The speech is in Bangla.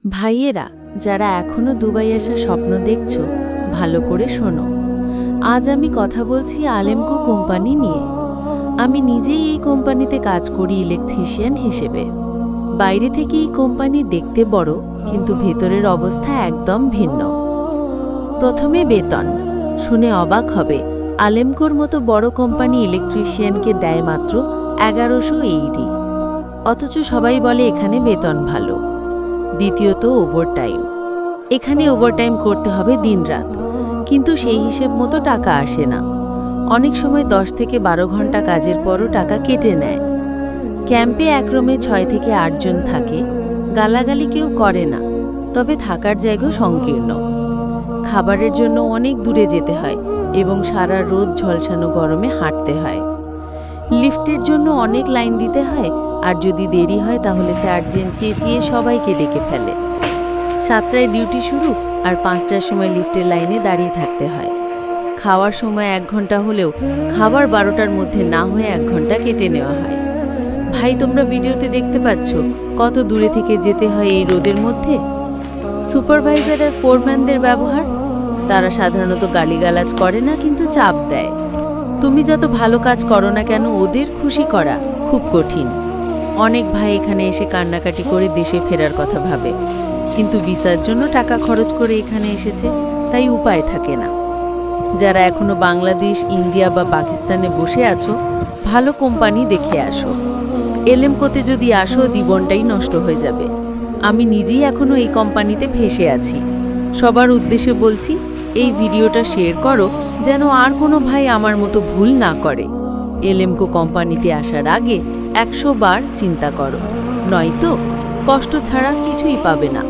ভাইয়েরা, যারা এখনো দুবাই আসার স্বপ্ন দেখছো, ভালো করে শোনো। আজ আমি কথা বলছি আলেমকো কোম্পানি নিয়ে। আমি নিজেই এই কোম্পানিতে কাজ করি ইলেকট্রিশিয়ান হিসেবে। বাইরে থেকে এই কোম্পানি দেখতে বড়, কিন্তু ভেতরের অবস্থা একদম ভিন্ন। প্রথমে বেতন শুনে অবাক হবে। আলেমকোর মতো বড় কোম্পানি ইলেকট্রিশিয়ানকে দেয় মাত্র 1180। অথচ সবাই বলে এখানে বেতন ভালো। দ্বিতীয়ত ওভারটাইম। এখানে ওভারটাইম করতে হবে দিনরাত, কিন্তু সেই হিসেব মতো টাকা আসে না। অনেক সময় 10 থেকে 12 ঘন্টা কাজের পরও টাকা কেটে নেয়। ক্যাম্পে এক রুমে 6 থেকে 8 জন থাকে। গালাগালি কেউ করে না, তবে থাকার জায়গা সংকীর্ণ। খাবারের জন্য অনেক দূরে যেতে হয় এবং সারা রোদ ঝলসানো গরমে হাঁটতে হয়। লিফটের জন্য অনেক লাইন দিতে হয়, আর যদি দেরি হয় তাহলে 4 জন চেঁচিয়ে সবাইকে ডেকে ফেলে। 7টায় ডিউটি শুরু, আর 5টার সময় লিফটের লাইনে দাঁড়িয়ে থাকতে হয়। খাওয়ার সময় 1 ঘন্টা হলেও খাবার 12টার মধ্যে না হয়ে 1 ঘন্টা কেটে নেওয়া হয়। ভাই, তোমরা ভিডিওতে দেখতে পাচ্ছ কত দূরে থেকে যেতে হয় এই রোদের মধ্যে। সুপারভাইজার আর ফোরম্যানদের ব্যবহার, তারা সাধারণত গালিগালাজ করে না, কিন্তু চাপ দেয়। তুমি যত ভালো কাজ করো না কেন, ওদের খুশি করা খুব কঠিন। অনেক ভাই এখানে এসে কান্নাকাটি করে দেশে ফেরার কথা ভাবে, কিন্তু ভিসার জন্য টাকা খরচ করে এখানে এসেছে, তাই উপায় থাকে না। যারা এখনো বাংলাদেশ, ইন্ডিয়া বা পাকিস্তানে বসে আছো, ভালো কোম্পানি দেখে আসো। এলএমকোতে যদি আসো, জীবনটাই নষ্ট হয়ে যাবে। আমি নিজেই এখনো এই কোম্পানিতে ফেসে আছি। সবার উদ্দেশ্যে বলছি, এই ভিডিওটা শেয়ার করো, যেন আর কোনো ভাই আমার মতো ভুল না করে। এলএমকো কোম্পানিতে আসার আগে 100 বার চিন্তা করো, নয়তো কষ্ট ছাড়া কিছুই পাবে না।